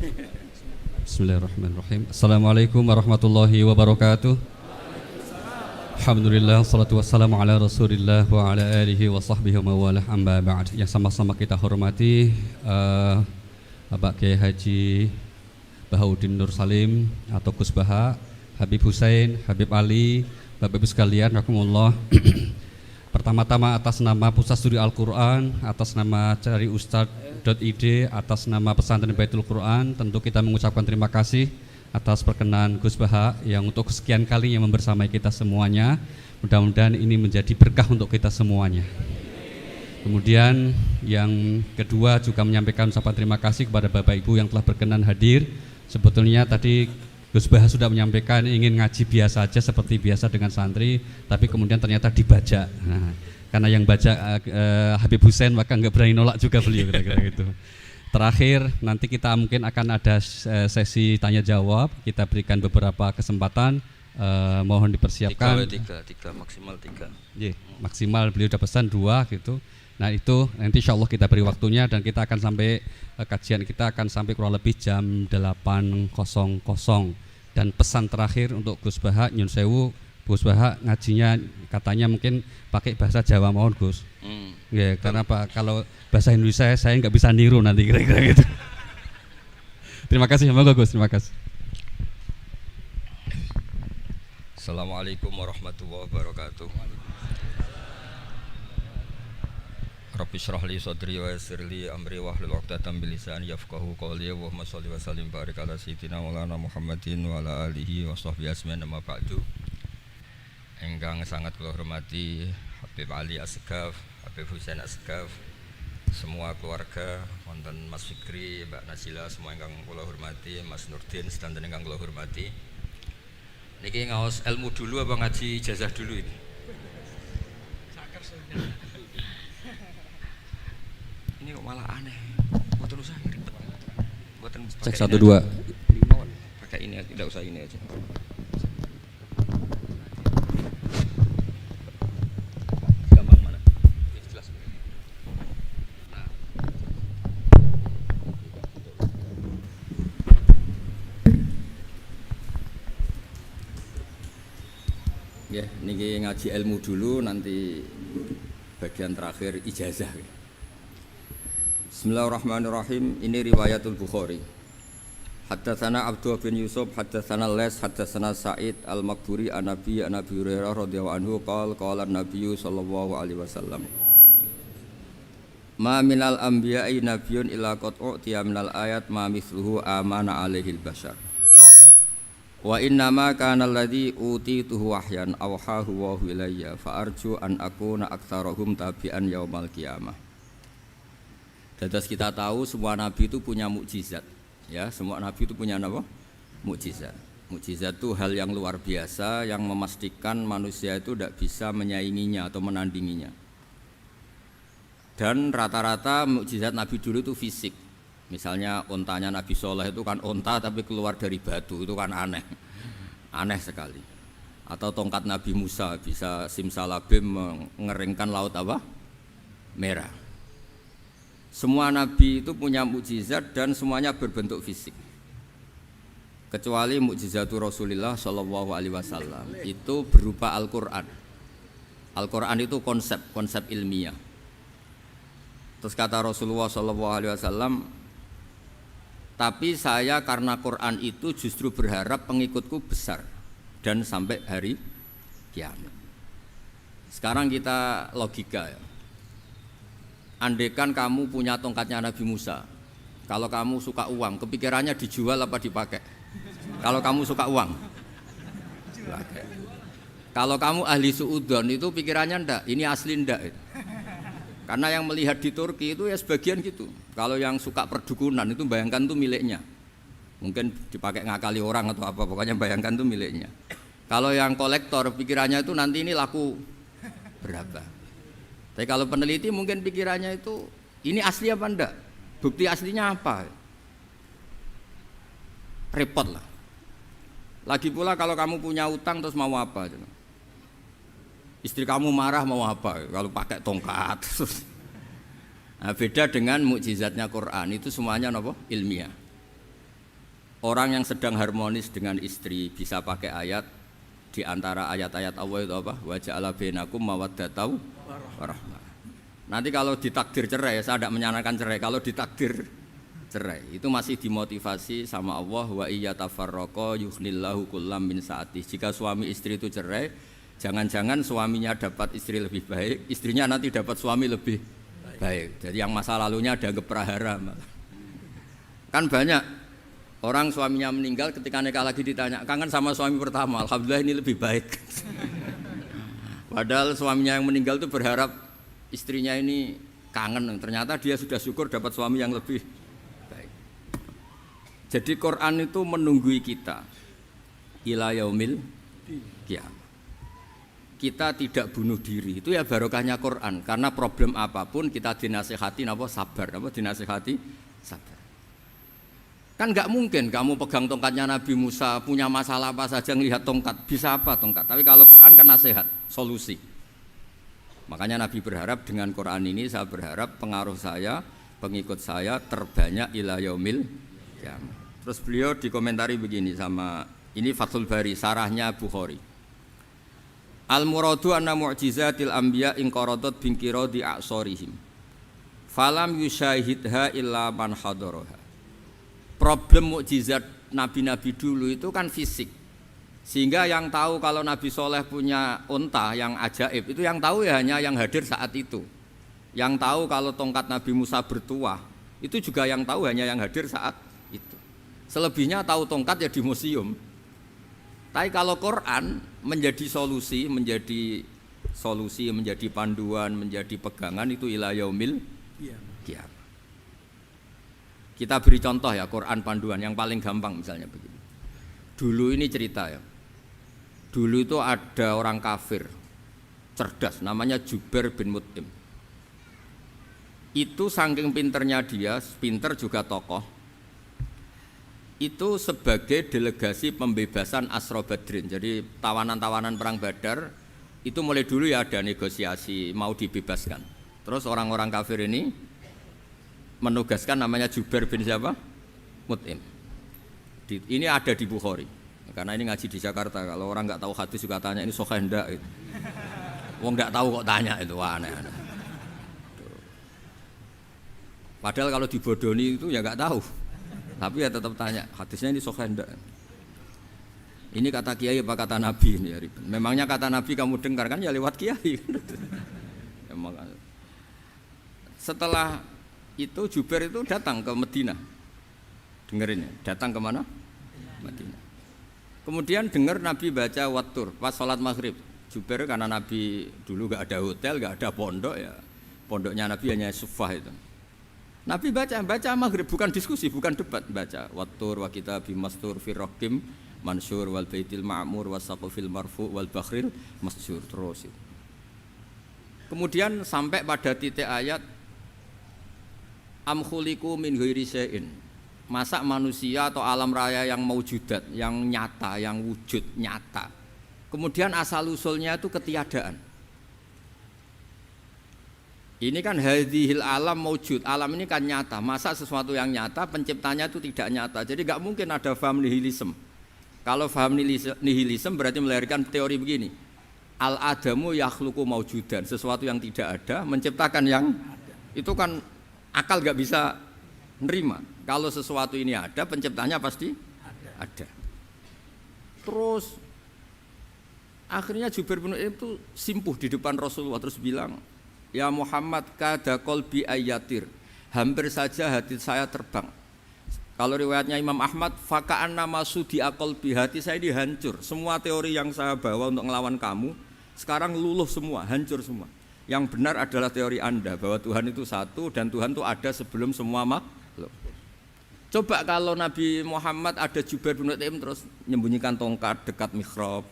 Bismillahirrahmanirrahim. Assalamualaikum warahmatullahi wabarakatuh. Alhamdulillah, salatu wassalamu ala rasulillah wa ala alihi wa sahbihi wa mawalah, amma ba'd. Yang sama-sama kita hormati Bapak Kiai Haji Bahauddin Nur Salim atau Gus Baha, Habib Hussein, Habib Ali, Bapak-Ibu sekalian, rahimakumullah. Pertama-tama atas nama Pusat Studi Al-Quran, atas nama Cari Ustadz.id, atas nama Pesantren Baitul Quran, tentu kita mengucapkan terima kasih atas perkenan Gus Baha yang untuk kesekian kalinya membersamai kita semuanya. Mudah-mudahan ini menjadi berkah untuk kita semuanya. Kemudian yang kedua juga menyampaikan ucapan terima kasih kepada Bapak Ibu yang telah berkenan hadir. Sebetulnya tadi Gus Baha sudah menyampaikan ingin ngaji biasa saja seperti biasa dengan santri, tapi kemudian ternyata dibajak. Nah, karena yang bajak Habib Hussein, maka nggak berani nolak juga beliau, kira-kira gitu. Terakhir nanti kita mungkin akan ada sesi tanya jawab. Kita berikan beberapa kesempatan, mohon dipersiapkan. Tiga maksimal tiga. Maksimal beliau udah pesan 2 gitu. Nah itu nanti insya Allah kita beri waktunya dan kita akan sampai kajian kita akan sampai kurang lebih jam 8.00. Dan pesan terakhir untuk Gus Baha, nyun sewu, Gus Baha ngajinya katanya mungkin pakai bahasa Jawa, mohon Gus. Ya, karena Pak kalau bahasa Indonesia saya nggak bisa niru nanti kira-kira gitu. Terima kasih, semoga Gus, terima kasih. Assalamualaikum warahmatullahi wabarakatuh. Rabbi shrah li sadri wa yassir li amri wahlul 'uqdatam min lisani yafqahu qawli. Allahumma shalli wa sallim barik ala sayyidina Maulana Muhammadin wa ala alihi wa sahbihi ajmain, amma ba'du. Ingkang sangat kula hormati Habib Ali Asgaf, Habib Hussein Asgaf, semua keluarga, wonten Mas Fikri, Mbak Nazila, semua ingkang kula hormati, Mas Nurdin sedanten ingkang kula hormati. Niki ngaos ilmu dulu apa ngaji ijazah dulu ini? Ini kok malah aneh. Mboten usah ribet. Mboten Cek 1 2. Pakai ini aja, tidak usah ini aja. Gampang mana? Jelas. Nah. Ya, niki ngaji ilmu dulu, nanti bagian terakhir ijazah. Bismillahirrahmanirrahim. Ini riwayatul Bukhari. Haddatsana Abdullah bin Yusuf, haddatsana Les, haddatsana Sa'id al-Maqburi an Nabi Hurairah radhiyallahu anhu qala an-nabiy sallallahu alaihi wasallam. Ma minal anbiya'i nabiyyun illa qad u'tiya minal ayat ma mithluhu amana alaihil bashar. Wa inna ma kana alladhi utituhu wahyan awhahu wa ilayya fa arju an akuna aktsarahum tabi'an yaumal qiyamah. Dados kita tahu semua nabi itu punya mukjizat, ya, semua nabi itu punya apa? Mukjizat. Mukjizat itu hal yang luar biasa yang memastikan manusia itu tidak bisa menyainginya atau menandinginya. Dan rata-rata mukjizat nabi dulu itu fisik. Misalnya ontanya Nabi Soleh itu kan onta tapi keluar dari batu, itu kan aneh, aneh sekali. Atau tongkat Nabi Musa bisa simsalabim mengeringkan laut apa? Merah. Semua nabi itu punya mukjizat dan semuanya berbentuk fisik. Kecuali mukjizatul Rasulullah sallallahu alaihi wasallam itu berupa Al-Qur'an. Al-Qur'an itu konsep ilmiah. Terus kata Rasulullah sallallahu alaihi wasallam, tapi saya karena Quran itu justru berharap pengikutku besar dan sampai hari kiamat. Sekarang kita logika ya. Andaikan kamu punya tongkatnya Nabi Musa, kalau kamu suka uang, kepikirannya dijual apa dipakai? Kalau kamu suka uang, dipakai. Kalau kamu ahli suudon itu pikirannya ndak, ini asli ndak. Karena yang melihat di Turki itu ya sebagian gitu. Kalau yang suka perdukunan itu bayangkan itu miliknya. Mungkin dipakai ngakali orang atau apa, pokoknya bayangkan itu miliknya. Kalau yang kolektor pikirannya itu nanti ini laku berapa. Tapi kalau peneliti mungkin pikirannya itu ini asli apa enggak? Bukti aslinya apa? Repot lah. Lagi pula kalau kamu punya utang terus mau apa? Istri kamu marah mau apa? Kalau pakai tongkat. Nah, beda dengan mukjizatnya Quran itu semuanya apa? Ilmiah. orang yang sedang harmonis dengan istri bisa pakai ayat di antara ayat-ayat Allah itu apa? Wa ja'ala bainakum mawaddatan warahmah. Nanti kalau ditakdir cerai, saya tidak menyarankan cerai. Kalau ditakdir cerai, itu masih dimotivasi sama Allah, wa iya tafarraqa yughnillahu kullam min sa'ati. Jika suami istri itu cerai, jangan-jangan suaminya dapat istri lebih baik, istrinya nanti dapat suami lebih baik. Jadi yang masa lalunya ada prahara. Kan banyak orang suaminya meninggal ketika nikah lagi ditanya, kangen sama suami pertama, alhamdulillah ini lebih baik. Padahal suaminya yang meninggal itu berharap istrinya ini kangen, ternyata dia sudah syukur dapat suami yang lebih baik. Jadi Quran itu menunggui kita ila yaumil qiyamah. Kita tidak bunuh diri, itu ya barokahnya Quran. Karena problem apapun kita dinasihati sabar, dinasihati sabar. Kan nggak mungkin kamu pegang tongkatnya Nabi Musa, punya masalah apa saja ngelihat tongkat, bisa apa tongkat. Tapi kalau Quran kan nasihat, solusi. Makanya Nabi berharap dengan Quran ini, saya berharap pengaruh saya, pengikut saya terbanyak ila yaumil qiyamah. Terus beliau dikomentari begini sama, ini Fathul Bari, sarahnya Bukhari. Al-muradu anna mu'jizatil anbiya inqaradat binqiradi a'sorihim. Falam yusyahidha illa man hadaraha. Problem mukjizat nabi-nabi dulu itu kan fisik, sehingga yang tahu kalau Nabi Soleh punya unta yang ajaib itu yang tahu ya hanya yang hadir saat itu. Yang tahu kalau tongkat Nabi Musa bertuah itu juga yang tahu hanya yang hadir saat itu. Selebihnya tahu tongkat ya di museum. Tapi kalau Quran menjadi solusi, menjadi panduan, menjadi pegangan itu ila yaumil qiyamah. Kita beri contoh ya, Quran panduan yang paling gampang misalnya begini. Dulu ini cerita ya. Dulu itu ada orang kafir cerdas namanya Jubair bin Mut'im. Itu saking pinternya dia, pinter juga tokoh. Itu sebagai delegasi pembebasan Asra Badrin. Jadi tawanan-tawanan perang Badar itu mulai dulu ya ada negosiasi mau dibebaskan. Terus orang-orang kafir ini menugaskan namanya Jubair bin siapa? Mut'im. Ini ada di Bukhari. Karena ini ngaji di Jakarta. Kalau orang nggak tahu hadis juga tanya ini sahih enggak gitu. Wong nggak tahu kok tanya itu, wah aneh-aneh. Padahal kalau dibodoni itu ya nggak tahu. Tapi ya tetap tanya, hadisnya ini sahih enggak? Ini kata kiai apa kata nabi ini ya? Memangnya kata nabi kamu dengar kan ya lewat kiai. Emang. Setelah itu Jubair itu datang ke Madinah. Dengerin ya, datang ke mana? Madinah. Kemudian dengar Nabi baca Wattur pas sholat maghrib. Jubair karena Nabi dulu gak ada hotel, gak ada pondok ya. Pondoknya Nabi hanya sufah itu. Nabi baca maghrib, bukan diskusi, bukan debat, baca Wattur wa kitabi mastur firrokim mansur wal baitil ma'mur wasaqufil marfu wal bakhril masjur terus itu. Kemudian sampai pada titik ayat am khuliqu min ghairi syai'in. Masa manusia atau alam raya yang maujudat, yang nyata, yang wujud nyata. Kemudian asal usulnya itu ketiadaan. Ini kan hadhil alam maujud, alam ini kan nyata. Masa sesuatu yang nyata penciptanya itu tidak nyata. Jadi enggak mungkin ada faham nihilisme. Kalau faham nihilisme berarti melahirkan teori begini. Al adamu yakhluqu maujudan, sesuatu yang tidak ada menciptakan yang itu kan akal gak bisa nerima. Kalau sesuatu ini ada, penciptanya pasti ada. Terus akhirnya Jubair bin Mut'im itu simpuh di depan Rasulullah terus bilang, ya Muhammad kada qalbi ayatir, hampir saja hati saya terbang. Kalau riwayatnya Imam Ahmad, faka'anna masudi qalbi, hati saya dihancur. Semua teori yang saya bawa untuk ngelawan kamu sekarang luluh semua, hancur semua. Yang benar adalah teori Anda bahwa Tuhan itu satu dan Tuhan itu ada sebelum semua makhluk. Coba kalau Nabi Muhammad ada Jubair bin Mut'im terus menyembunyikan tongkat dekat mihrab,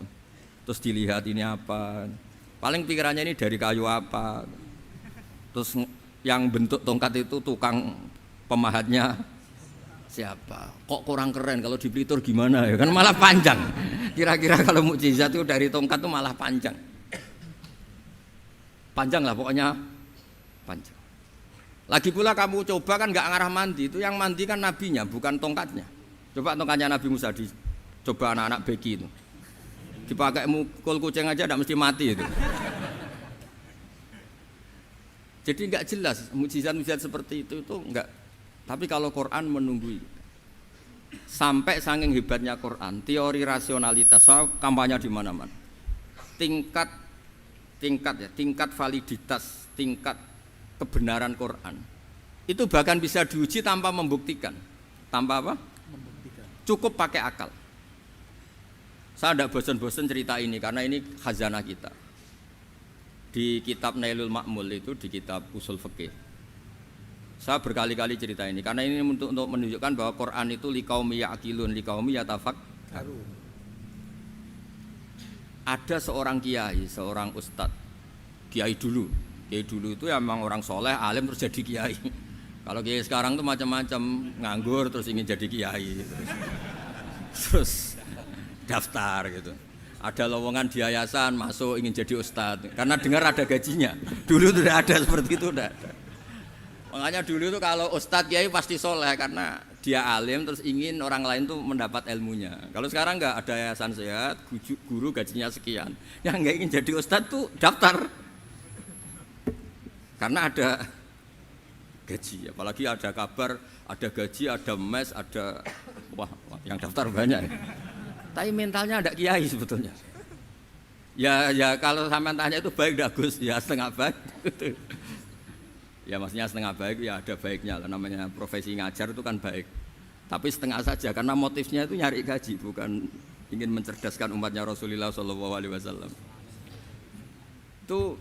terus dilihat ini apa, paling pikirannya ini dari kayu apa, terus yang bentuk tongkat itu tukang pemahatnya siapa, kok kurang keren, kalau di Blitur gimana ya, kan malah panjang. Kira-kira kalau mukjizat itu dari tongkat itu malah panjang. Panjang lah pokoknya, panjang. Lagi pula kamu coba kan nggak ngarah mandi, itu yang mandi kan nabinya bukan tongkatnya. Coba tongkatnya Nabi Musa coba anak-anak beki itu. Dipakai mukul kucing aja tidak mesti mati itu. Jadi enggak jelas mukjizat-mukjizat seperti itu enggak. Tapi kalau Quran menunggui. Sampai saking hebatnya Quran, teori rasionalitas, soal kampanye di mana-mana. Tingkat validitas, tingkat kebenaran Quran. Itu bahkan bisa diuji tanpa membuktikan. Tanpa apa? Membuktikan. Cukup pakai akal. Saya tidak bosan-bosan cerita ini karena ini khazanah kita. Di kitab Nailul Ma'mul itu, di kitab Usul Fiqih. Saya berkali-kali cerita ini karena ini untuk menunjukkan bahwa Quran itu liqaumi ya'qilun, liqaumi yatafakkarun. Ada seorang kiai, seorang ustadz, kiai dulu itu emang orang soleh, alim terus jadi kiai. Kalau kiai sekarang tuh macam-macam, nganggur terus ingin jadi kiai, terus daftar gitu. Ada lowongan di yayasan masuk ingin jadi ustadz karena dengar ada gajinya. Dulu tuh tidak ada seperti itu, tidak ada. Makanya dulu itu kalau ustadz kiai pasti soleh karena dia alim terus ingin orang lain tuh mendapat ilmunya. Kalau sekarang nggak ada yayasan sehat, guru gajinya sekian. Yang nggak ingin jadi ustadz tuh daftar karena ada gaji. Apalagi ada kabar, ada gaji, ada mes, ada wah yang daftar banyak. Tapi mentalnya ada kiai sebetulnya. Ya kalau sampean tanya itu baik dah Gus, ya setengah baik. Ya maksudnya setengah baik ya ada baiknya lah, namanya profesi ngajar itu kan baik. Tapi setengah saja karena motifnya itu nyari gaji, bukan ingin mencerdaskan umatnya Rasulullah SAW. Itu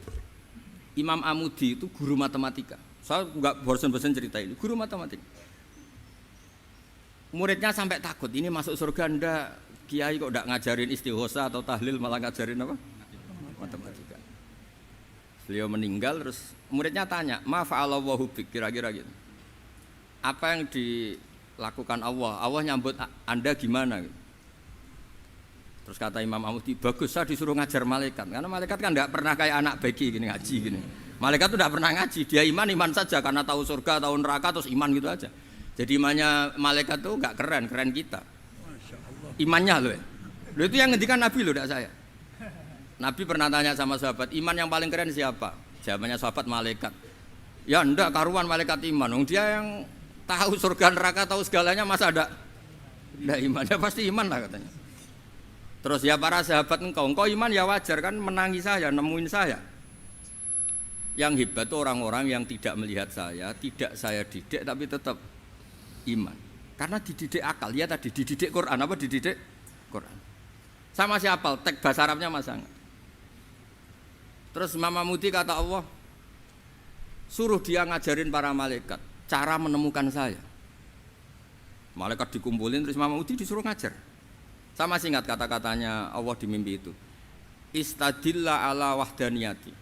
Imam Amudi itu guru matematika. Saya enggak bosan-bosan cerita ini, guru matematika. Muridnya sampai takut, ini masuk surga ndak? Kiai kok enggak ngajarin istighosa atau tahlil malah ngajarin apa? Matematika. Beliau meninggal terus muridnya tanya, "Ma fa'alallahu bik?" Kira-kira gitu. Apa yang dilakukan Allah? Allah nyambut Anda gimana? Terus kata Imam Amudi, "Bagus, saya disuruh ngajar malaikat." Karena malaikat kan enggak pernah kayak anak beki gini ngaji gini. Malaikat itu enggak pernah ngaji, dia iman saja karena tahu surga, tahu neraka terus iman gitu aja. Jadi imannya malaikat itu enggak keren kita. Imannya loh ya. Loh itu yang ngendikan Nabi loh, tidak saya. Nabi pernah tanya sama sahabat, iman yang paling keren siapa? Jawabannya sahabat malaikat. Ya enggak, karuan malaikat iman. Dia yang tahu surga neraka, tahu segalanya, masa ada enggak iman? Ya pasti iman lah katanya. Terus ya para sahabat engkau iman ya wajar kan menangi saya, nemuin saya. Yang hebat itu orang-orang yang tidak melihat saya, tidak saya didik tapi tetap iman. Karena dididik akal, ya tadi dididik Quran, apa dididik Quran. Sama siapa? Teks bahasa Arabnya masang. Terus Imam Amudi kata Allah, suruh dia ngajarin para malaikat cara menemukan saya. Malaikat dikumpulin terus Imam Amudi disuruh ngajar. Sama singkat kata-katanya Allah di mimpi itu. Istadilla ala wahdaniyati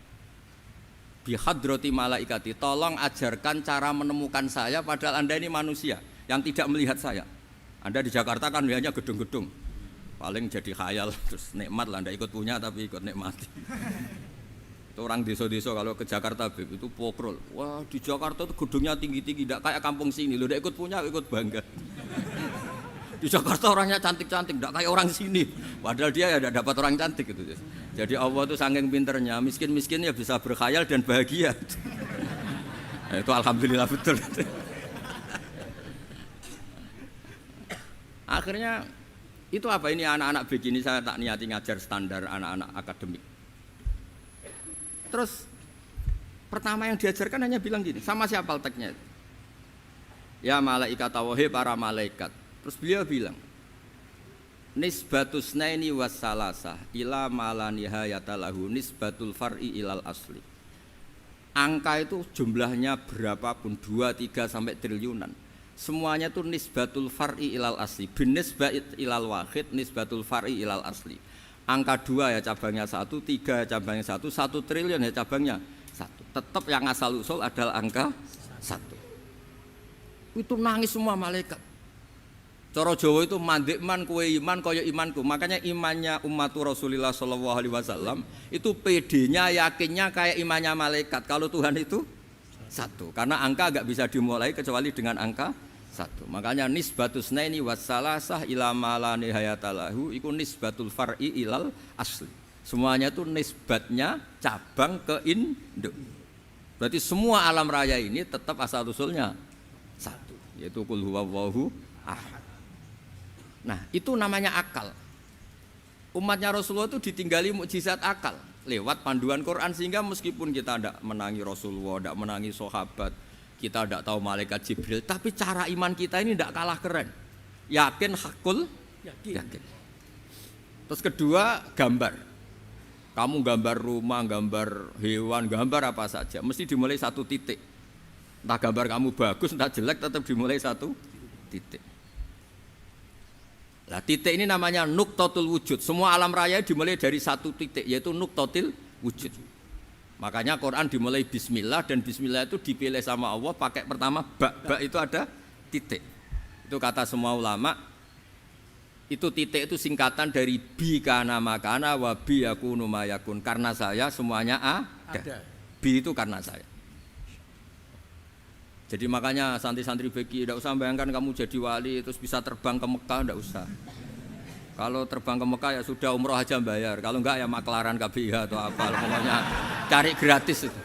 bihadrati malaikati. Tolong ajarkan cara menemukan saya padahal Anda ini manusia yang tidak melihat saya. Anda di Jakarta kan lihatnya gedung-gedung. Paling jadi khayal terus nikmat lah, Anda ikut punya tapi ikut nikmati. Itu orang desa-desa kalau ke Jakarta itu pokrol. Wah, di Jakarta itu gedungnya tinggi-tinggi, tidak kayak kampung sini. Lo udah ikut punya, ikut bangga. Di Jakarta orangnya cantik-cantik, tidak kayak orang sini. Padahal dia ya dapat orang cantik gitu. Jadi Allah itu saking pinternya, miskin-miskin ya bisa berkhayal dan bahagia. Nah, itu alhamdulillah betul. Akhirnya itu apa ini anak-anak begini saya tak niati ngajar standar anak-anak akademik. Terus pertama yang diajarkan hanya bilang gini, sama siapa teknya? Ya malaikat wahi para malaikat. Terus beliau bilang, nisbatus naini wassalasah ila malanihayata lahu nisbatul far'i ilal asli. Angka itu jumlahnya berapapun 2, 3 sampai triliunan. Semuanya itu nisbatul far'i ilal asli. Binisbah ilal wahid nisbatul far'i ilal asli. Angka 2 ya cabangnya 1, 3 ya cabangnya 1, 1 triliun ya cabangnya 1. Tetap yang asal usul adalah angka 1. Itu nangis semua malaikat. Cara Jawa itu mandekman kowe iman kaya imanku. Makanya imannya ummatu Rasulullah SAW itu PD-nya yakinnya kayak imannya malaikat. Kalau Tuhan itu 1. Karena angka enggak bisa dimulai kecuali dengan angka 1. satu. Makanya nisbatus naini wassalasah ila ma la nihayatalahu iku nisbatul far'i ilal asli. Semuanya itu nisbatnya cabang ke induk. Berarti semua alam raya ini tetap asal usulnya satu, yaitu qul huwallahu ahad. Nah, itu namanya akal. Umatnya Rasulullah itu ditinggali mukjizat akal lewat panduan Quran, sehingga meskipun kita tidak menangi Rasulullah, tidak menangi sahabat, kita tidak tahu malaikat Jibril, tapi cara iman kita ini tidak kalah keren. Yakin, hakul, yakin. Terus kedua, gambar. Kamu gambar rumah, gambar hewan, gambar apa saja, mesti dimulai satu titik. Entah gambar kamu bagus, entah jelek, tetap dimulai satu titik. Nah, titik ini namanya nuqtatul wujud. Semua alam raya dimulai dari satu titik, yaitu nuqtatil wujud. Makanya Quran dimulai bismillah, dan bismillah itu dipilih sama Allah pakai pertama ba itu ada titik. Itu kata semua ulama. Itu titik itu singkatan dari bi kana makana wa bi yakunu mayakun. Karena saya semuanya ada. Bi itu karena saya. Jadi makanya santri-santri beki tidak usah bayangkan kamu jadi wali terus bisa terbang ke Mekah, tidak usah. Kalau terbang ke Mekah ya sudah umroh aja bayar. Kalau enggak ya maklaran KBIH atau apa. Pokoknya cari gratis itu.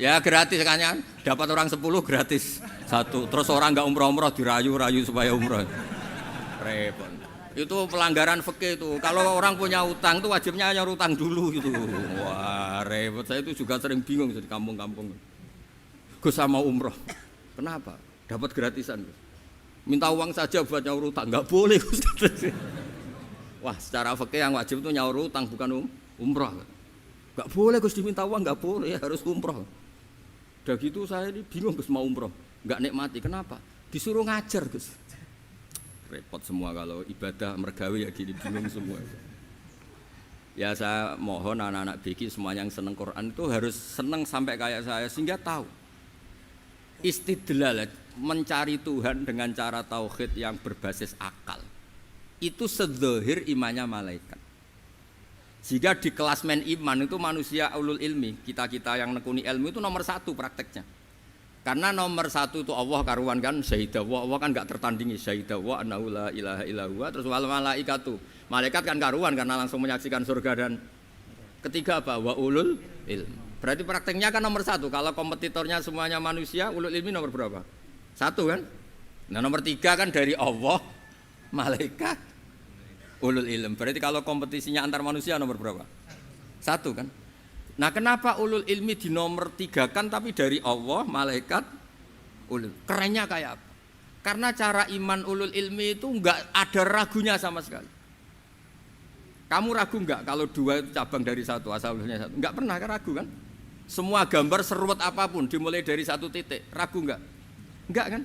Ya gratis kan, dapat orang 10 gratis satu. Terus orang enggak umroh-umroh dirayu-rayu supaya umroh. Repot. Itu pelanggaran fikih itu. Kalau orang punya utang itu wajibnya nyaur utang dulu gitu. Wah repot. Saya itu juga sering bingung di kampung-kampung. Gus sama umroh. Kenapa? Dapat gratisan. Minta uang saja buat nyaur utang. Enggak boleh Gus. Wah secara fikih yang wajib itu nyaur utang bukan umroh. Enggak boleh Gus diminta uang, enggak boleh, harus umroh. Udah gitu saya ini bingung Gus mau umroh. Enggak nikmati. Kenapa? Disuruh ngajar Gus. Repot semua kalau ibadah mergawe ya gini, bingung semua. Ya saya mohon anak-anak BK semuanya yang seneng Quran itu harus seneng sampai kayak saya, sehingga tahu istidlal, mencari Tuhan dengan cara tauhid yang berbasis akal itu sedzahir imannya malaikat. Jika di kelasmen iman itu manusia ulul ilmi, kita-kita yang nekuni ilmu itu nomor satu prakteknya. Karena nomor satu itu Allah karuan kan, syahidawa, Allah kan enggak tertandingi, syahidawa annahu la ilaha illallah. Terus wal malaikatu, malaikat kan karuan karena langsung menyaksikan surga. Dan ketiga apa? Wa ulul ilm. Berarti prakteknya kan nomor satu. Kalau kompetitornya semuanya manusia, ulul ilmi nomor berapa? Satu kan? Nah nomor tiga kan dari Allah, malaikat, ulul ilm. Berarti kalau kompetisinya antar manusia nomor berapa? Satu kan? Nah kenapa ulul ilmi di nomor 3 kan tapi dari Allah, malaikat, ulul. Kerennya kayak apa? Karena cara iman ulul ilmi itu enggak ada ragunya sama sekali. Kamu ragu enggak kalau 2 itu cabang dari 1, asal usulnya 1? Enggak pernah ragu kan? Semua gambar seruat apapun dimulai dari 1 titik, ragu enggak? Enggak kan?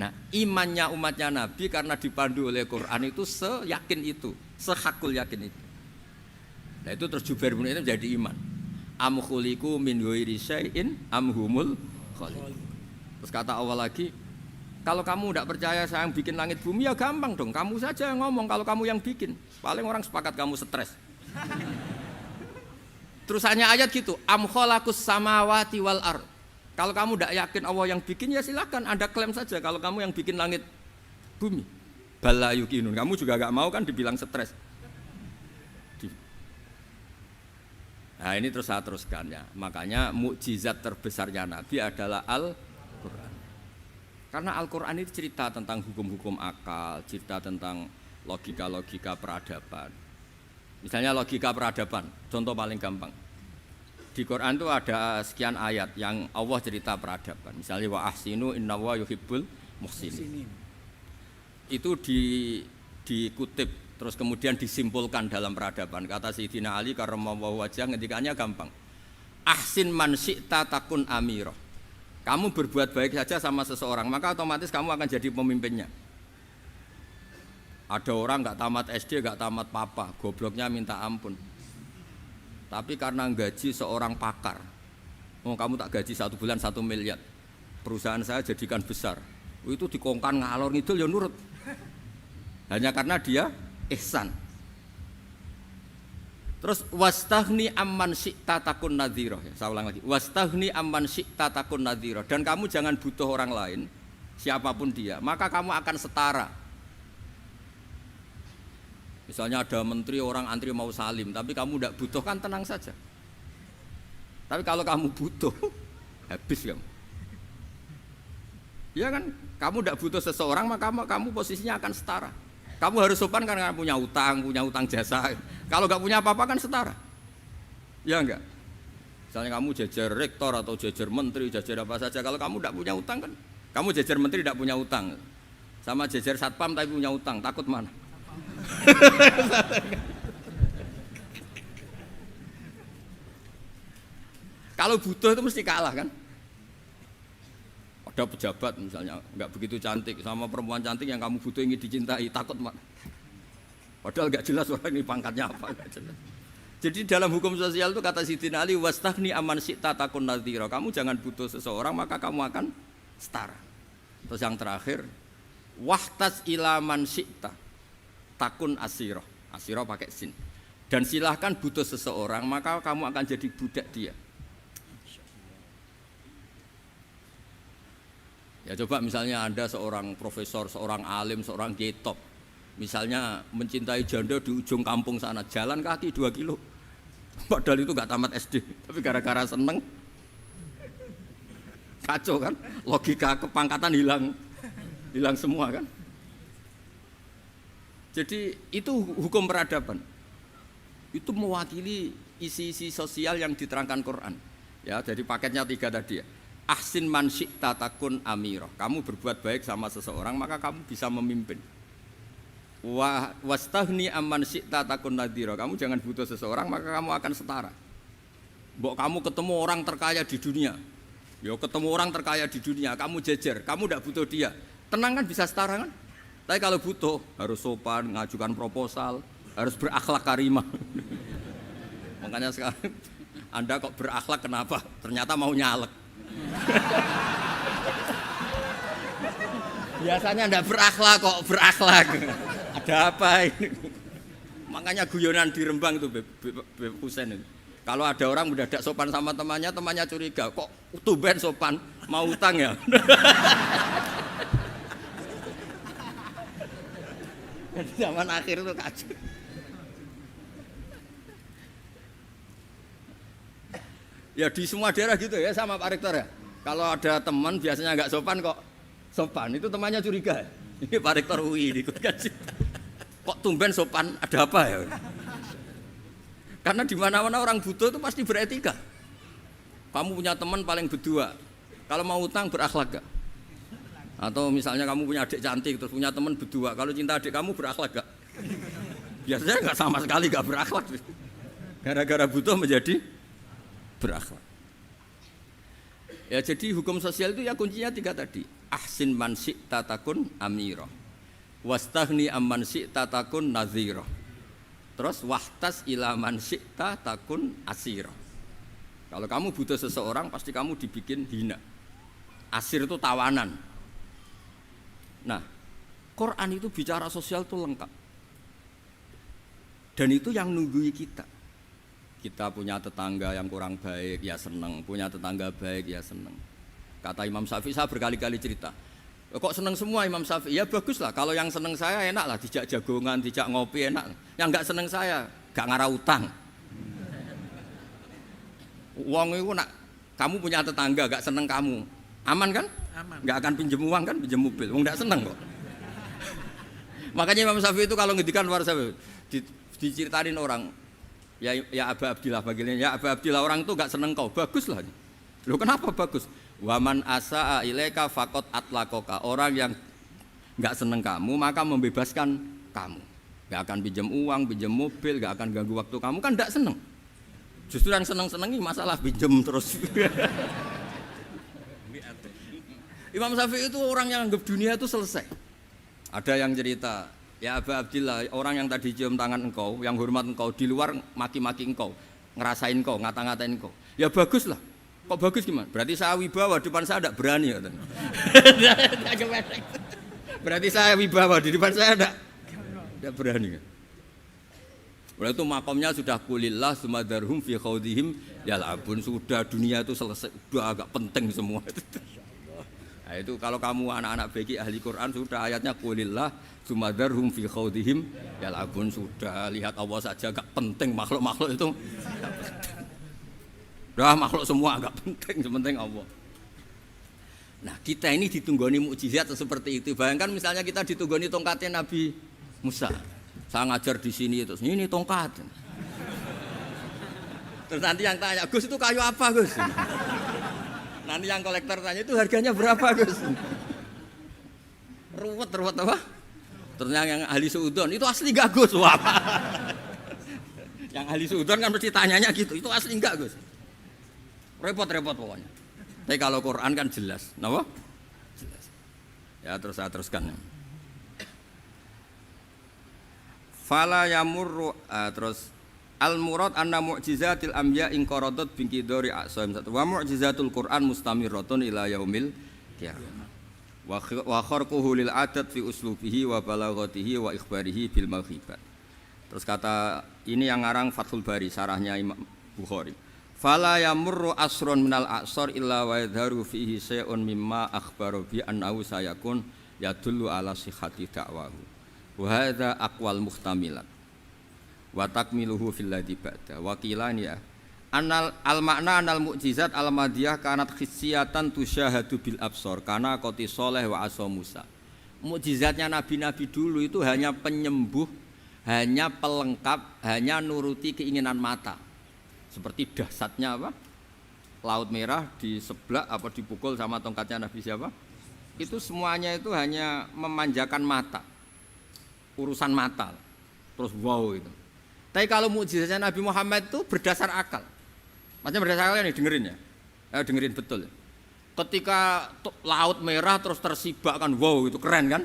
Nah imannya umatnya Nabi karena dipandu oleh Quran itu seyakin itu, sehakul yakin itu. Nah itu terus Jubair bin Mut'im jadi iman. Am khuliqu min ghairi syai'in am humul khaliq. Terus kata Allah lagi, kalau kamu tidak percaya saya yang bikin langit bumi ya gampang dong. Kamu saja yang ngomong kalau kamu yang bikin. Paling orang sepakat kamu stres. Terus hanya ayat gitu, am khalaqus samawati wal ard. Kalau kamu tidak yakin Allah yang bikin ya silakan Anda klaim saja kalau kamu yang bikin langit bumi. Bala yuqinun. Kamu juga enggak mau kan dibilang stres. Nah ini terus saya teruskan ya. Makanya mukjizat terbesarnya Nabi adalah Al-Quran. Karena Al-Quran itu cerita tentang hukum-hukum akal, cerita tentang logika-logika peradaban. Misalnya logika peradaban, contoh paling gampang. Di Quran itu ada sekian ayat yang Allah cerita peradaban. Misalnya wa ahsinu innallaha yuhibbul muhsinin. Itu dikutip terus kemudian disimpulkan dalam peradaban. Kata Sayyidina Ali karramallahu wajhah ngendikannya gampang. Ahsin man syi'ta takun amirah. Kamu berbuat baik saja sama seseorang, maka otomatis kamu akan jadi pemimpinnya. Ada orang enggak tamat SD, enggak tamat papa, gobloknya minta ampun. Tapi karena gaji seorang pakar. Oh, kamu tak gaji 1 bulan 1 miliar. Perusahaan saya jadikan besar. Itu dikongkan ngalor ngidul ya nurut. Hanya karena dia ihsan. Terus wastaghni amman syi'ta takun nadhira. Saya ulang lagi. Wastaghni amman syi'ta takun nadhira. Dan kamu jangan butuh orang lain siapapun dia, maka kamu akan setara. Misalnya ada menteri orang antri mau salim, tapi kamu tidak butuh, kan tenang saja. Tapi kalau kamu butuh, habis kamu. Ya kan, kamu tidak butuh seseorang, maka kamu posisinya akan setara. Kamu harus sopan karena punya utang jasa. Kalau nggak punya apa-apa kan setara. Ya enggak? Misalnya kamu jajar rektor atau jajar menteri, jajar apa saja. Kalau kamu tidak punya utang kan, kamu jajar menteri tidak punya utang. Sama jajar satpam tapi punya utang, takut mana? Kalau butuh itu mesti kalah kan? Ada pejabat misalnya nggak begitu cantik sama perempuan cantik yang kamu butuh ingin dicintai, takut mak. Padahal nggak jelas orang ini pangkatnya apa, nggak jelas. Jadi dalam hukum sosial itu kata Sidina Ali, wastahni aman syi'ta takun nadhira. Kamu jangan butuh seseorang maka kamu akan setara. Terus yang terakhir, wahtas ilaman syi'ta takun asiro. Asiro pakai sin. Dan silahkan butuh seseorang maka kamu akan jadi budak dia. Ya coba misalnya Anda seorang profesor, seorang alim, seorang getop, misalnya mencintai janda di ujung kampung sana, jalan kaki 2 kilo, padahal itu gak tamat SD, tapi gara-gara seneng, kacau kan, logika kepangkatan hilang semua kan. Jadi itu hukum peradaban, itu mewakili isi-isi sosial yang diterangkan Quran. Ya, jadi paketnya 3 tadi ya. Ahsin man syi'ta takun amiro. Kamu berbuat baik sama seseorang maka kamu bisa memimpin. Wastahni amman syi'ta takun nadhira. Kamu jangan butuh seseorang maka kamu akan setara. Mbok kamu ketemu orang terkaya di dunia. Yo ketemu orang terkaya di dunia, kamu jejer, kamu tidak butuh dia. Tenang kan bisa setara kan? Tapi kalau butuh harus sopan, ngajukan proposal, harus berakhlak karimah. Makanya sekarang Anda kok berakhlak kenapa? Ternyata mau nyalek. Biasanya enggak berakhlak kok berakhlak. Ada apa ini? Makanya guyonan di Rembang itu Beb Husen itu. Kalau ada orang mendadak sopan sama temannya curiga, kok tumben sopan, mau utang ya? Zaman akhir itu kacau. Ya di semua daerah gitu ya sama Pak Rektor ya. Kalau ada teman biasanya nggak sopan kok sopan, itu temannya curiga. Ini Pak Rektor UI ikut kaji. Kok tumben sopan, ada apa ya? Karena di mana-mana orang butuh itu pasti beretika. Kamu punya teman paling berdua, kalau mau utang berakhlak gak? Atau misalnya kamu punya adik cantik terus punya teman berdua, kalau cinta adik kamu berakhlak gak? Biasanya nggak sama sekali nggak berakhlak. Gara-gara butuh menjadi berakhlak. Ya jadi hukum sosial itu ya kuncinya 3 tadi. Ahsin man syi'ta takun amira. Wastahni amman syi'ta takun nadhira. Terus wahtas ila man syi'ta takun asira. Kalau kamu butuh seseorang pasti kamu dibikin hina. Asir itu tawanan. Nah, Quran itu bicara sosial itu lengkap. Dan itu yang nunggui kita. Kita punya tetangga yang kurang baik, ya seneng. Punya tetangga baik, ya seneng. Kata Imam Syafi'i, saya berkali-kali cerita. Kok seneng semua Imam Syafi'i? Ya bagus lah, kalau yang seneng saya enak lah. Dijak jagongan, dijak ngopi enak. Yang enggak seneng saya, gak ngarah utang. Uang itu nak, kamu punya tetangga gak seneng kamu. Aman kan? Aman. Gak akan pinjem uang kan, pinjem mobil. Uang gak seneng kok. Makanya Imam Syafi'i itu kalau ngedikan luar Syafi'i, diceritain orang, ya Aba Abdillah bagiannya, ya Aba Abdillah orang itu gak seneng kau, bagus lah. Loh kenapa bagus? Waman asa'a ilaika faqad atlaqaka. Orang yang gak seneng kamu maka membebaskan kamu. Gak akan pinjam uang, pinjam mobil, gak akan ganggu waktu kamu, kan gak seneng. Justru yang seneng-senengi masalah pinjam terus. Imam Syafi'i itu orang yang anggap dunia itu selesai. Ada yang cerita, ya Aba Abdillah, orang yang tadi cium tangan engkau, yang hormat engkau, di luar maki-maki engkau, ngerasain engkau, ngata-ngatain engkau. Ya bagus lah. Kok bagus gimana? Berarti saya wibawa, depan saya tidak berani. Berarti saya wibawa, di depan saya tidak berani. Berarti itu makomnya sudah kulillah sumadarhum fi khawdihim yal'abun. Sudah dunia itu selesai, sudah agak penting semua. Nah, itu kalau kamu anak-anak bagi ahli Quran sudah ayatnya qulillah sumadarhum fi khaudihim yal'abun, sudah lihat Allah saja gak penting makhluk-makhluk itu. Udah makhluk semua gak penting, sepenting Allah. Nah, kita ini ditunggoni mukjizat seperti itu. Bayangkan misalnya kita ditunggoni tongkatnya Nabi Musa. Saya ngajar di sini terus ini tongkat. Terus nanti yang tanya, "Gus itu kayu apa, Gus?" Nanti yang kolektor tanya, "Itu harganya berapa, Gus?" Ruwet apa? Terus yang ahli suudon, "Itu asli enggak, Gus?" Wah. Yang ahli suudon kan mesti tanyanya gitu, "Itu asli enggak, Gus?" Repot-repot pokoknya. Tapi kalau Quran kan jelas, kenapa? Jelas. Ya terus saya teruskan. Fala yamurru terus al murad anna mu'jizatil anbiya in qaradat bi qidari aqsam wa mu'jizatul Quran mustamirratun ila yaumil qiyamah. Wa kharquhu lil adat fi uslubihi wa balaghatihi wa ikhbarihi bil maghibat. Terus kata ini yang ngarang Fathul Bari sarahnya Imam Bukhari. Fala yamurru asrun minal aqsar illa wa yadharu fihi syai'un mimma akhbaru bi annahu sayakun yadullu ala sihhati da'wahu. Wa hadza aqwal muhtamilat wa takmiluhu fil ladzi ba'da wa qilani ya anal al makna anal mukjizat al madiyah kanat khissiyatan tusyahadu bil absar kana qati sholeh wa asa Musa. Mukjizatnya nabi-nabi dulu itu hanya penyembuh, hanya pelengkap, hanya nuruti keinginan mata. Seperti dahsyatnya apa? Laut Merah di sebelah apa dipukul sama tongkatnya Nabi siapa? Itu semuanya itu hanya memanjakan mata. Urusan mata. Terus wow itu. Tapi kalau mukjizatnya Nabi Muhammad itu berdasar akal. Maksudnya berdasar akal nih dengerin ya. Dengerin betul. Ketika Laut Merah terus tersibak kan wow itu keren kan?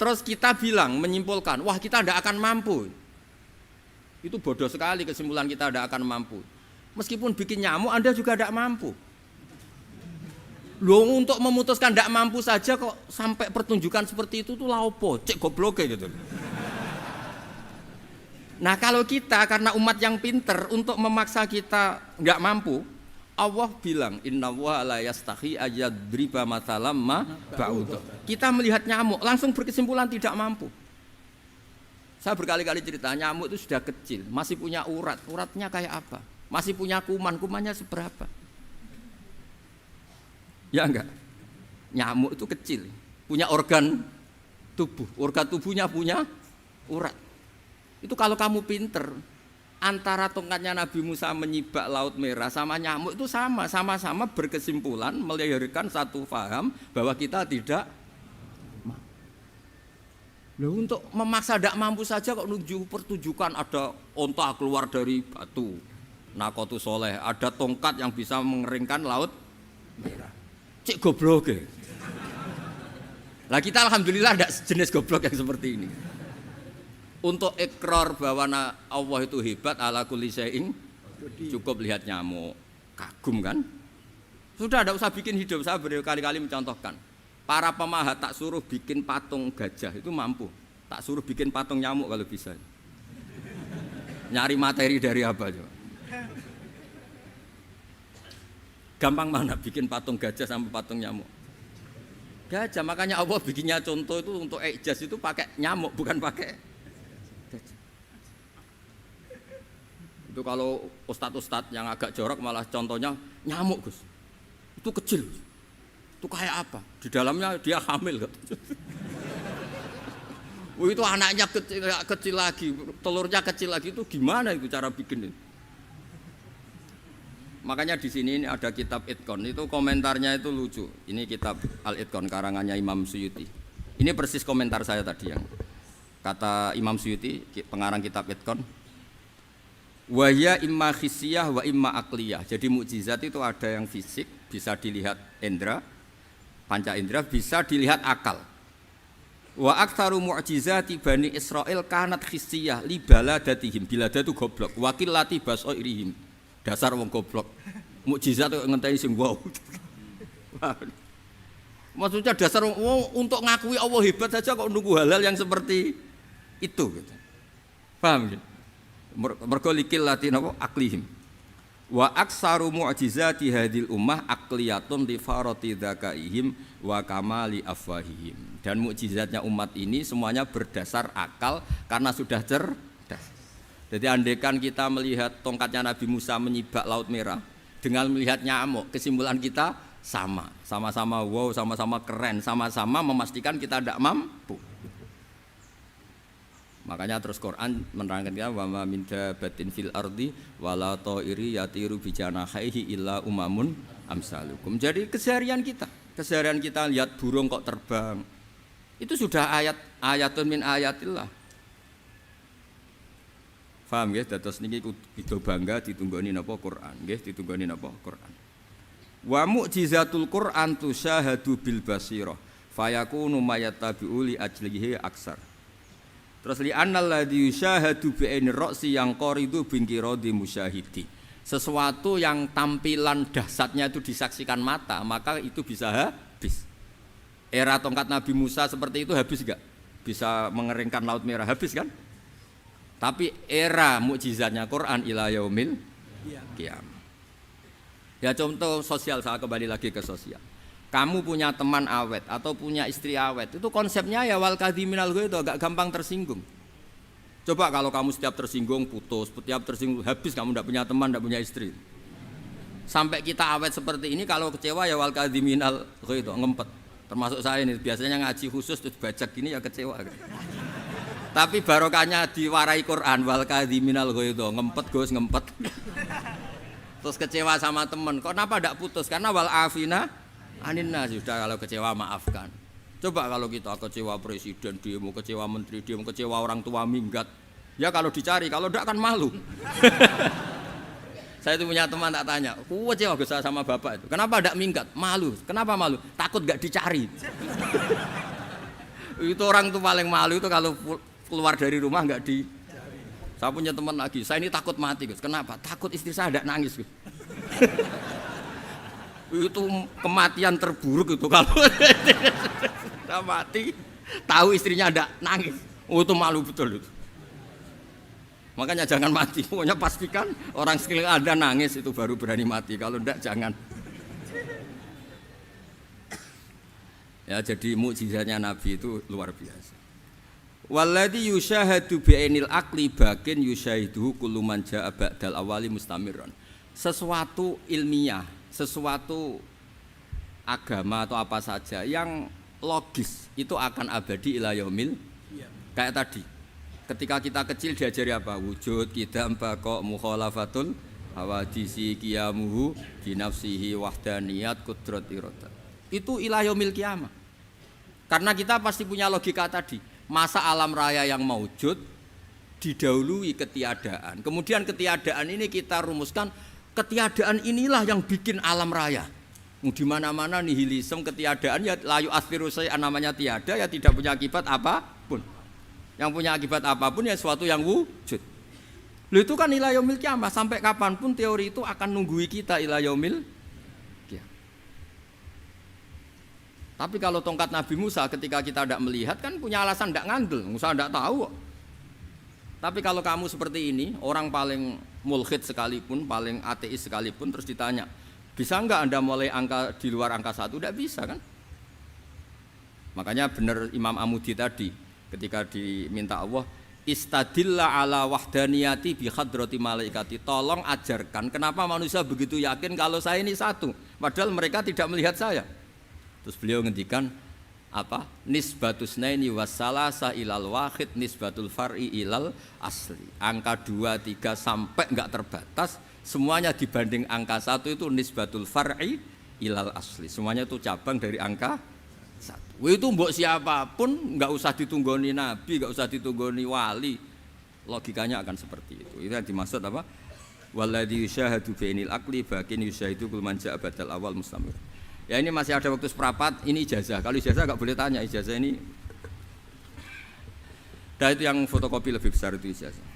Terus kita bilang menyimpulkan, wah kita tidak akan mampu. Itu bodoh sekali kesimpulan kita tidak akan mampu. Meskipun bikin nyamuk Anda juga tidak mampu. Loh untuk memutuskan tidak mampu saja kok sampai pertunjukan seperti itu tuh laopo, cek goblok gitu. Nah kalau kita karena umat yang pinter untuk memaksa kita nggak mampu, Allah bilang innallaha la yastahi ayadriba mathalam ma ba'ud. Kita melihat nyamuk langsung berkesimpulan tidak mampu. Saya berkali-kali cerita nyamuk itu sudah kecil, masih punya urat, uratnya kayak apa? Masih punya kuman, kumannya seberapa? Ya enggak? Nyamuk itu kecil, punya organ tubuhnya punya urat. Itu kalau kamu pinter, antara tongkatnya Nabi Musa menyibak Laut Merah sama nyamuk itu sama-sama berkesimpulan melahirkan satu faham bahwa kita tidak mampu. Loh, untuk memaksa tidak mampu saja kok menuju pertunjukan ada onta keluar dari batu, Naqatu Sholeh, ada tongkat yang bisa mengeringkan Laut Merah. Cek goblok ya. Lah kita alhamdulillah tidak jenis goblok yang seperti ini. Untuk ikrar bahwa Allah itu hebat ala kulli syai'in, cukup lihat nyamuk, kagum kan? Sudah tidak usah bikin hidup. Saya berkali-kali mencontohkan. Para pemahat tak suruh bikin patung gajah itu mampu. Tak suruh bikin patung nyamuk kalau bisa. Nyari materi dari apa coba? Gampang mana bikin patung gajah sampai patung nyamuk? Gajah, makanya Allah bikinnya contoh itu untuk ijaz itu pakai nyamuk bukan pakai gajah. Itu kalau ustadz-ustadz yang agak jorok malah contohnya nyamuk Gus. Itu kecil. Itu kayak apa? Di dalamnya dia hamil gitu. Itu anaknya kecil lagi, telurnya kecil lagi, itu gimana itu cara bikin itu? Makanya di sini ada kitab Itqan, itu komentarnya itu lucu. Ini kitab Al-Itqan karangannya Imam Suyuti. Ini persis komentar saya tadi yang kata Imam Suyuti, pengarang kitab Itqan. Wa ya imma khissiyah wa imma aqliyah. Jadi mukjizat itu ada yang fisik, bisa dilihat indra, panca indra, bisa dilihat akal. Wa aktsaru mu'jizati Bani Israil kanat khissiyah li baladatihim. Bilada itu goblok, wakillati basairihim. Dasar wong goblok. Mukjizat kok ngenteni sing wow. Maksudnya dasar wong untuk ngakui Allah hebat saja kok nunggu halal yang seperti itu gitu. Paham gitu? Mergo likil lati napa aklihim. Wa aksaru mu'jizati hadhil ummah aqliyatun li farati dzakaihim wa kamali afwahihim. Dan mukjizatnya umat ini semuanya berdasar akal karena sudah cerdas. Jadi andaikan kita melihat tongkatnya Nabi Musa menyibak Laut Merah dengan melihat nyamuk, kesimpulan kita sama-sama wow, sama-sama keren, sama-sama memastikan kita tidak mampu. Makanya terus Quran menerangkan kita wa ma min dabatin fil ardi wala ta'iri yatiru bi janahihi illa umamun amsalukum. Jadi keseharian kita lihat burung kok terbang. Itu sudah ayatun min ayatillah. Paham nggih? Dados niki kudu bangga ditunggoni napa Quran, nggih ditunggoni napa Quran. Wa mu'jizatul Quran tusyahadu bil basirah fayakunu mayatabi'u li ajlihi aksar. Terus li annal ladzi yusyahadu bi ainir ra'si yang qaridu bingkiradi musyahidi. Sesuatu yang tampilan dahsyatnya itu disaksikan mata, maka itu bisa habis. Era tongkat Nabi Musa seperti itu habis enggak? Bisa mengeringkan Laut Merah, habis kan? Tapi era mukjizatnya Quran ila yaumil qiyamah. Ya contoh sosial, saya kembali lagi ke sosial. Kamu punya teman awet atau punya istri awet, itu konsepnya ya wal kadhiminal ghaidh, agak gampang tersinggung. Coba kalau kamu setiap tersinggung putus, setiap tersinggung habis, kamu tidak punya teman, tidak punya istri. Sampai kita awet seperti ini, kalau kecewa ya wal kadhiminal ghaidh, ngempet. Termasuk saya ini, biasanya ngaji khusus terus bajak gini ya kecewa. Tapi barokahnya diwarai Quran wal kadhiminal ghaidh, ngempet Gus, ngempet. Terus kecewa sama teman, kenapa tidak putus? Karena wal afina aninna, sudah kalau kecewa maafkan. Coba kalau kita kecewa presiden demo, kecewa menteri demo, kecewa orang tua minggat, ya kalau dicari, kalau tidak kan malu. Saya itu punya teman tak tanya, kecewa Gus sama bapak itu, kenapa tidak minggat? Malu. Kenapa malu? Takut gak dicari. Itu orang tuh paling malu itu kalau keluar dari rumah nggak di. Saya punya teman lagi, saya ini takut mati Gus. Kenapa? Takut istri saya tidak nangis Gus. Itu kematian terburuk itu kalau sudah mati tahu istrinya ada nangis, itu malu betul itu. Makanya jangan mati, pokoknya pastikan orang sekeliling Anda nangis itu baru berani mati, kalau enggak jangan. Ya jadi mukjizatnya Nabi itu luar biasa. Walladzi yusyahadu bi'ainil aqli bakin yusyahiduhu kullu man jaa ba'dal awali mustamirran. Sesuatu ilmiah, sesuatu agama atau apa saja yang logis itu akan abadi ila yaumil. Kayak tadi ketika kita kecil diajari apa? Wujud, qidam, baqa, mukhalafatul hawadisi, qiyamuhu binafsihi, wahdaniyat, qudrat, iradah. Itu ila yaumil qiyamah. Karena kita pasti punya logika tadi, masa alam raya yang maujud didahului ketiadaan. Kemudian ketiadaan ini kita rumuskan, ketiadaan inilah yang bikin alam raya. Di mana-mana nihilisme, ketiadaan ya layu asfiru say'an, namanya tiada ya tidak punya akibat apapun. Yang punya akibat apapun ya sesuatu yang wujud. Loh itu kan ila yaumil qiyamah, sampai kapanpun teori itu akan nunggui kita ila yaumil qiyamah. Tapi kalau tongkat Nabi Musa ketika kita tidak melihat kan punya alasan tidak ngandel, Musa tidak tahu. Tapi kalau kamu seperti ini, orang paling mulhid sekalipun, paling ateis sekalipun, terus ditanya, bisa enggak Anda mulai angka di luar angka 1? Tidak bisa kan? Makanya benar Imam Amudi tadi, ketika diminta Allah, istadilla ala wahdaniyati bi hadrati malaikati, tolong ajarkan kenapa manusia begitu yakin kalau saya ini satu, padahal mereka tidak melihat saya. Terus beliau ngendikan apa? Nisbatus naini wassalasa ilal wahid nisbatul far'i ilal asli. Angka 2, 3 sampai enggak terbatas, semuanya dibanding angka 1 itu nisbatul far'i ilal asli. Semuanya itu cabang dari angka 1. Itu mbok siapapun enggak usah ditunggoni nabi, enggak usah ditunggoni wali. Logikanya akan seperti itu. Itu yang dimaksud apa? Walladzi yusyahadu bainil aqli bakin yusyahidu kul man ja'a badal awal mustamir. Ya ini masih ada waktu seperempat, ini ijazah. Kalau ijazah enggak boleh tanya, ijazah ini. Dan itu yang fotokopi lebih besar itu ijazah.